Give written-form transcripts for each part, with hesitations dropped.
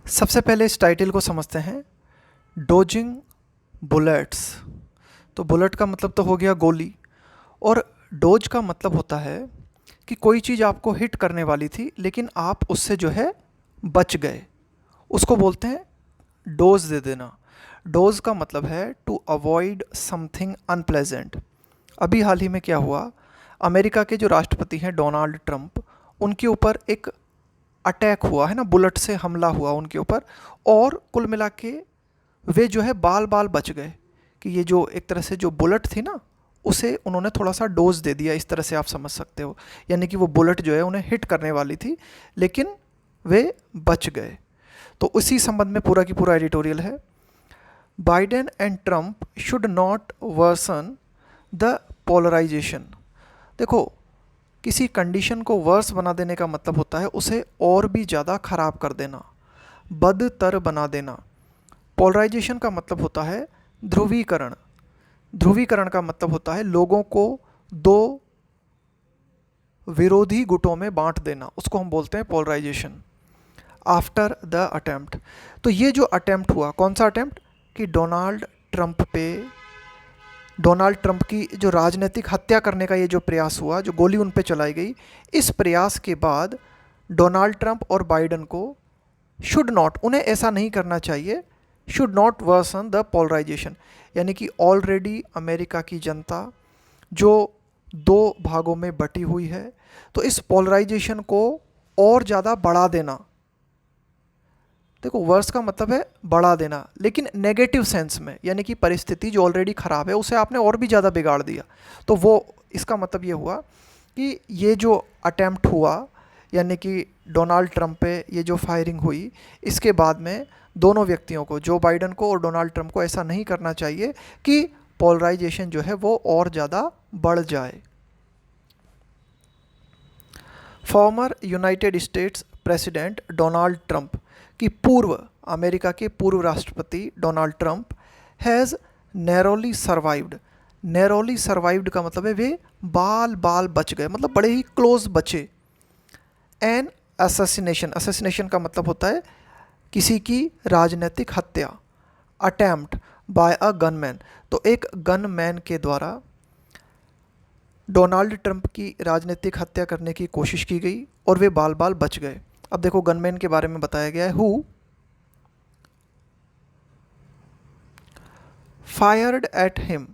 सबसे पहले इस टाइटल को समझते हैं, डोजिंग बुलेट्स। तो बुलेट का मतलब तो हो गया गोली, और डोज का मतलब होता है कि कोई चीज़ आपको हिट करने वाली थी लेकिन आप उससे जो है बच गए, उसको बोलते हैं डोज दे देना। डोज का मतलब है टू अवॉइड समथिंग अनप्लेजेंट। अभी हाल ही में क्या हुआ, अमेरिका के जो राष्ट्रपति हैं डोनाल्ड ट्रंप, उनके ऊपर एक अटैक हुआ है ना, बुलेट से हमला हुआ उनके ऊपर, और कुल मिला के वे जो है बाल बाल बच गए कि ये जो एक तरह से जो बुलेट थी ना, उसे उन्होंने थोड़ा सा डोज दे दिया, इस तरह से आप समझ सकते हो। यानी कि वो बुलेट जो है उन्हें हिट करने वाली थी लेकिन वे बच गए। तो उसी संबंध में पूरा की पूरा एडिटोरियल है। Biden and Trump should not worsen the polarisation. देखो, किसी कंडीशन को वर्स बना देने का मतलब होता है उसे और भी ज़्यादा ख़राब कर देना, बदतर बना देना। पोलराइजेशन का मतलब होता है ध्रुवीकरण। ध्रुवीकरण का मतलब होता है लोगों को दो विरोधी गुटों में बांट देना, उसको हम बोलते हैं पोलराइजेशन। आफ्टर द अटेम्प्ट, तो ये जो अटेम्प्ट हुआ, कौन सा अटेम्प्ट, कि डोनाल्ड ट्रंप की जो राजनीतिक हत्या करने का ये जो प्रयास हुआ, जो गोली उन पे चलाई गई, इस प्रयास के बाद डोनाल्ड ट्रंप और बाइडन को शुड नॉट, उन्हें ऐसा नहीं करना चाहिए, should not worsen the polarisation. यानी कि ऑलरेडी अमेरिका की जनता जो दो भागों में बटी हुई है, तो इस पोलराइजेशन को और ज़्यादा बढ़ा देना। देखो, वर्स का मतलब है बढ़ा देना, लेकिन नेगेटिव सेंस में, यानी कि परिस्थिति जो ऑलरेडी ख़राब है उसे आपने और भी ज़्यादा बिगाड़ दिया। तो वो, इसका मतलब ये हुआ कि ये जो अटेम्प्ट हुआ, यानी कि डोनाल्ड ट्रंप पे ये जो फायरिंग हुई, इसके बाद में दोनों व्यक्तियों को, जो बाइडन को और डोनाल्ड ट्रंप को, ऐसा नहीं करना चाहिए कि पोलराइजेशन जो है वो और ज़्यादा बढ़ जाए। Farmer United states president Donald Trump, कि पूर्व, अमेरिका के पूर्व राष्ट्रपति Donald Trump, has narrowly survived. Narrowly survived का मतलब है वे बाल बाल बच गए, मतलब बड़े ही क्लोज बचे। एन असैसिनेशन, असैसिनेशन का मतलब होता है किसी की राजनीतिक हत्या। अटेम्प्ट बाय अ गनमैन, तो एक गनमैन के द्वारा डोनाल्ड ट्रंप की राजनीतिक हत्या करने की कोशिश की गई और वे बाल बाल बच गए। अब देखो, गनमैन के बारे में बताया गया है, हु फायर्ड एट हिम,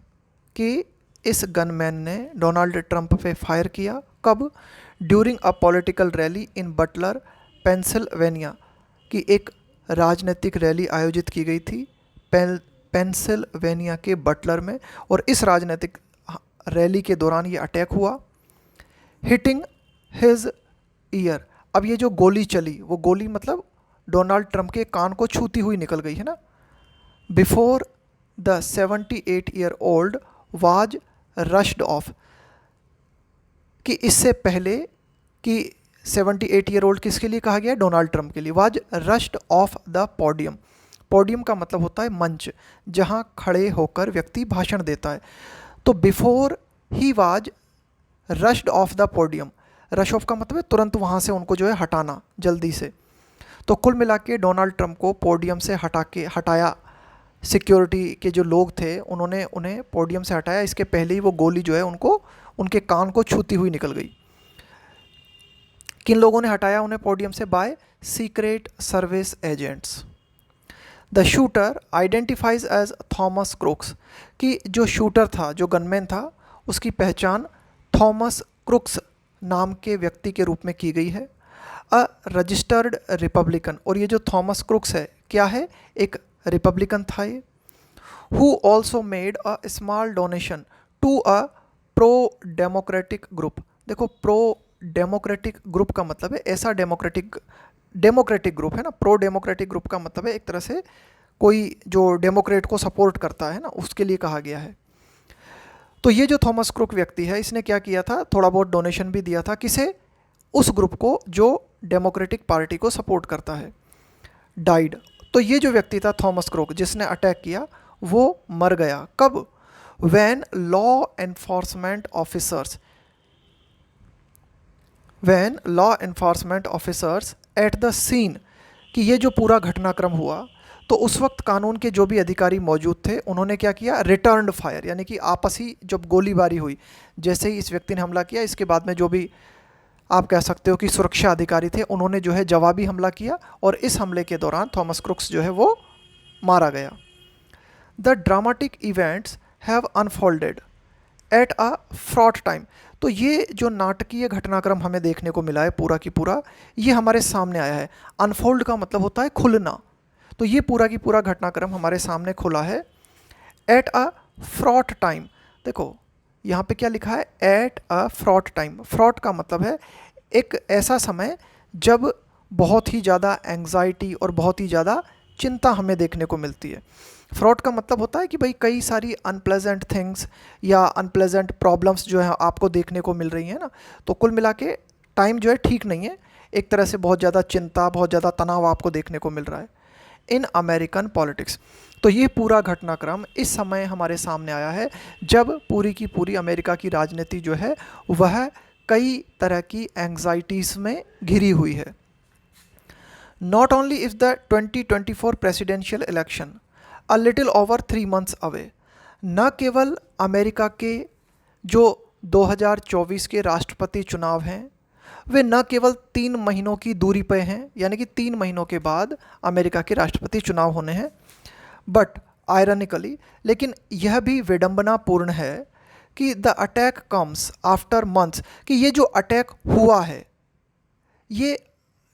कि इस गनमैन ने डोनाल्ड ट्रंप पे फायर किया। कब? During a political rally in Butler Pennsylvania, कि एक राजनीतिक रैली आयोजित की गई थी पेंसिल्वेनिया के बटलर में, और इस राजनीतिक रैली के दौरान ये अटैक हुआ। हिटिंग हिज ईयर, अब ये जो गोली चली, वो गोली मतलब डोनाल्ड ट्रंप के कान को छूती हुई निकल गई है ना। Before the 78-year-old was rushed of, कि इससे पहले कि 78-year-old किसके लिए कहा गया, डोनाल्ड ट्रंप के लिए, was rushed of the podium. Podium का मतलब होता है मंच, जहां खड़े होकर व्यक्ति भाषण देता है। तो before he was rushed of the podium, rush of का मतलब है तुरंत वहाँ से उनको जो है हटाना, जल्दी से। तो कुल मिला के डोनाल्ड ट्रंप को पोडियम से हटाया, सिक्योरिटी के जो लोग थे उन्होंने उन्हें पोडियम से हटाया, इसके पहले ही वो गोली जो है उनको, उनके कान को छूती हुई निकल गई। किन लोगों ने हटाया उन्हें पोडियम से? By secret service agents. The shooter identifies as Thomas Crooks, कि जो शूटर था, जो गनमैन था, उसकी पहचान थॉमस क्रुक्स नाम के व्यक्ति के रूप में की गई है। अ रजिस्टर्ड रिपब्लिकन, और ये जो थॉमस क्रुक्स है क्या है, एक रिपब्लिकन था ये। Who also made a small donation to a pro democratic group. देखो, प्रो डेमोक्रेटिक ग्रुप का मतलब है ऐसा डेमोक्रेटिक ग्रुप है ना। प्रो डेमोक्रेटिक ग्रुप का मतलब है एक तरह से कोई जो डेमोक्रेट को सपोर्ट करता है ना, उसके लिए कहा गया है। तो ये जो थॉमस क्रुक व्यक्ति है, इसने क्या किया था, थोड़ा बहुत डोनेशन भी दिया था, किसे? उस ग्रुप को जो डेमोक्रेटिक पार्टी को सपोर्ट करता है। डाइड, तो ये जो व्यक्ति था थॉमस क्रुक जिसने अटैक किया, वो मर गया। कब? When law enforcement officers at the scene कि ये जो पूरा घटनाक्रम हुआ, तो उस वक्त कानून के जो भी अधिकारी मौजूद थे उन्होंने क्या किया, रिटर्न्ड फायर, यानी कि आपसी जब गोलीबारी हुई, जैसे ही इस व्यक्ति ने हमला किया, इसके बाद में जो भी आप कह सकते हो कि सुरक्षा अधिकारी थे उन्होंने जो है जवाबी हमला किया, और इस हमले के दौरान थॉमस क्रुक्स जो है वो मारा गया। The dramatic events have unfolded at a fraught time. तो ये जो नाटकीय घटनाक्रम हमें देखने को मिला है पूरा की पूरा, ये हमारे सामने आया है। अनफोल्ड का मतलब होता है खुलना, तो ये पूरा की पूरा घटनाक्रम हमारे सामने खुला है एट अ फ्रॉट टाइम। देखो यहाँ पे क्या लिखा है, at a fraught time. Fraught का मतलब है एक ऐसा समय जब बहुत ही ज़्यादा एंग्जाइटी और बहुत ही ज़्यादा चिंता हमें देखने को मिलती है। फ्रॉड का मतलब होता है कि भाई कई सारी अनप्लेजेंट थिंग्स या अनप्लेजेंट प्रॉब्लम्स जो है आपको देखने को मिल रही हैं ना, तो कुल मिला के टाइम जो है ठीक नहीं है, एक तरह से बहुत ज़्यादा चिंता, बहुत ज़्यादा तनाव आपको देखने को मिल रहा है इन अमेरिकन पॉलिटिक्स। तो ये पूरा घटनाक्रम इस समय हमारे सामने आया है जब पूरी की पूरी अमेरिका की राजनीति जो है वह कई तरह की एंग्जाइटीज़ में घिरी हुई है। Not only is the 2024 presidential election a little over 3 months away, न केवल अमेरिका के जो 2024 के राष्ट्रपति चुनाव हैं वे न केवल 3 महीनों की दूरी पे हैं, यानी कि 3 महीनों के बाद अमेरिका के राष्ट्रपति चुनाव होने हैं, बट आयरनिकली, लेकिन यह भी विडंबनापूर्ण है कि the attack comes after months, कि ये जो अटैक हुआ है ये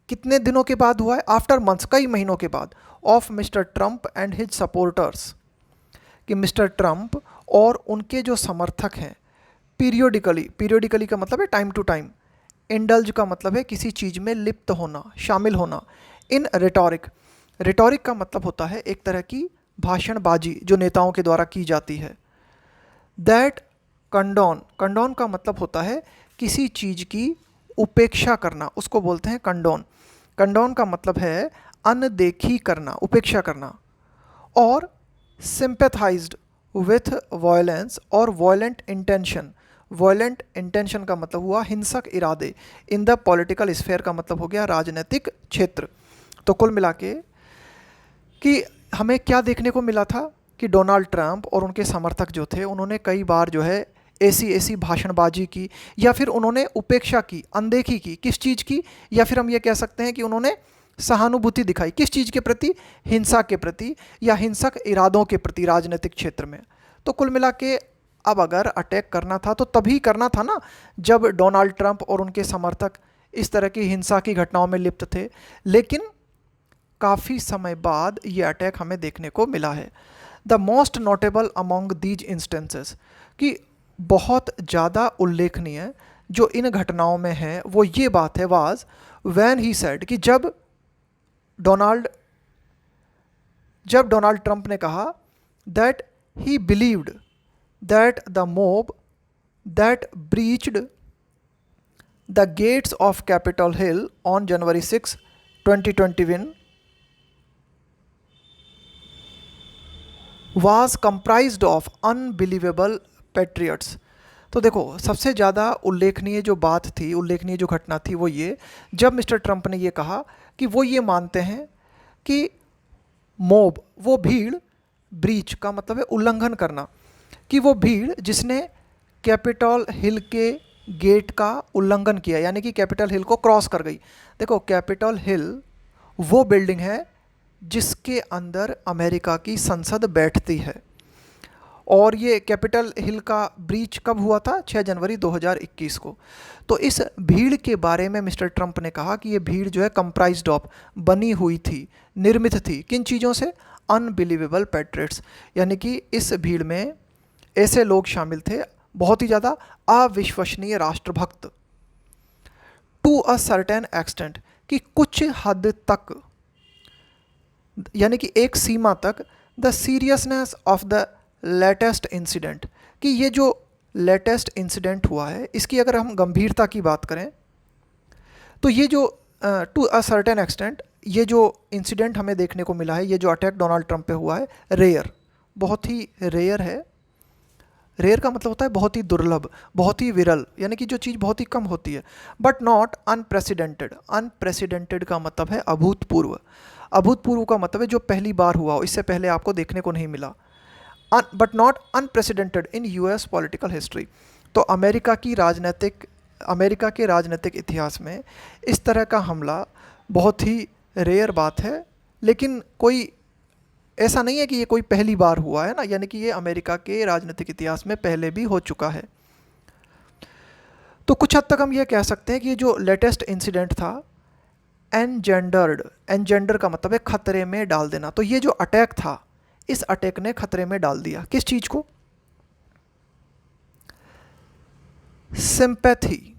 कितने दिनों के बाद हुआ है, आफ्टर मंथ्स, कई महीनों के बाद, of mister Trump and his supporters, कि मिस्टर ट्रंप और उनके जो समर्थक हैं पीरियोडिकली का मतलब है टाइम टू टाइम, इंडल्ज का मतलब है किसी चीज़ में लिप्त होना, शामिल होना, इन रिटोरिक का मतलब होता है एक तरह की भाषणबाजी जो नेताओं के द्वारा की जाती है। दैट कंडोन का मतलब होता है किसी चीज़ की उपेक्षा करना, उसको बोलते हैं कंडोन। कंडोन का मतलब है अनदेखी करना, उपेक्षा करना। और सिंपैथाइज्ड विथ वायलेंस और वायलेंट इंटेंशन का मतलब हुआ हिंसक इरादे। इन द पॉलिटिकल स्फेयर का मतलब हो गया राजनीतिक क्षेत्र। तो कुल मिला के कि हमें क्या देखने को मिला था कि डोनाल्ड ट्रंप और उनके समर्थक जो थे उन्होंने कई बार जो है ऐसी भाषणबाजी की, या फिर उन्होंने उपेक्षा की, अनदेखी की, किस चीज़ की, या फिर हम ये कह सकते हैं कि उन्होंने सहानुभूति दिखाई, किस चीज़ के प्रति, हिंसा के प्रति या हिंसक इरादों के प्रति राजनीतिक क्षेत्र में। तो कुल मिला के अब अगर अटैक करना था तो तभी करना था ना जब डोनाल्ड ट्रंप और उनके समर्थक इस तरह की हिंसा की घटनाओं में लिप्त थे, लेकिन काफ़ी समय बाद ये अटैक हमें देखने को मिला है। The most notable among these instances, कि बहुत ज़्यादा उल्लेखनीय जो इन घटनाओं में है वो ये बात है, वाज व्हेन ही सेड, कि जब डोनाल्ड ट्रंप ने कहा that he believed that the mob that breached the gates of Capitol Hill on January 6, 2021 was comprised of unbelievable patriots। तो देखो सबसे ज़्यादा उल्लेखनीय जो बात थी, उल्लेखनीय जो घटना थी वो ये, जब मिस्टर ट्रंप ने ये कहा कि वो ये मानते हैं कि मोब, वो भीड़, ब्रीच का मतलब है उल्लंघन करना, कि वो भीड़ जिसने कैपिटल हिल के गेट का उल्लंघन किया, यानी कि कैपिटल हिल को क्रॉस कर गई। देखो कैपिटल हिल वो बिल्डिंग है जिसके अंदर अमेरिका की संसद बैठती है, और ये कैपिटल हिल का ब्रीच कब हुआ था, 6 जनवरी 2021 को। तो इस भीड़ के बारे में मिस्टर ट्रंप ने कहा कि ये भीड़ जो है कंप्राइज्ड ऑफ, बनी हुई थी, निर्मित थी, किन चीज़ों से, अनबिलीवेबल पैट्रियट्स, यानी कि इस भीड़ में ऐसे लोग शामिल थे बहुत ही ज़्यादा अविश्वसनीय राष्ट्रभक्त, टू अ सर्टेन एक्सटेंट, कि कुछ हद तक, यानी कि एक सीमा तक, the seriousness of the latest incident, कि ये जो लेटेस्ट इंसिडेंट हुआ है इसकी अगर हम गंभीरता की बात करें तो ये जो टू अ सर्टेन एक्सटेंट ये जो इंसिडेंट हमें देखने को मिला है, ये जो अटैक डोनाल्ड ट्रंप पे हुआ है, रेयर, बहुत ही रेयर है, रेयर का मतलब होता है बहुत ही दुर्लभ, बहुत ही विरल, यानी कि जो चीज़ बहुत ही कम होती है। बट नॉट अनप्रेसिडेंटेड, अनप्रेसिडेंटेड का मतलब है अभूतपूर्व, अभूतपूर्व का मतलब है जो पहली बार हुआ हो, इससे पहले आपको देखने को नहीं मिला। But not unprecedented in US political history. तो अमेरिका के राजनीतिक इतिहास में इस तरह का हमला बहुत ही रेयर बात है, लेकिन कोई ऐसा नहीं है कि ये कोई पहली बार हुआ है ना, यानी कि ये अमेरिका के राजनीतिक इतिहास में पहले भी हो चुका है। तो कुछ हद तक हम ये कह सकते हैं कि ये जो लेटेस्ट इंसिडेंट था, एनजेंडर्ड, एनजेंडर का मतलब है खतरे में डाल देना। तो ये जो अटैक था, इस अटैक ने खतरे में डाल दिया किस चीज़ को? सिंपैथी,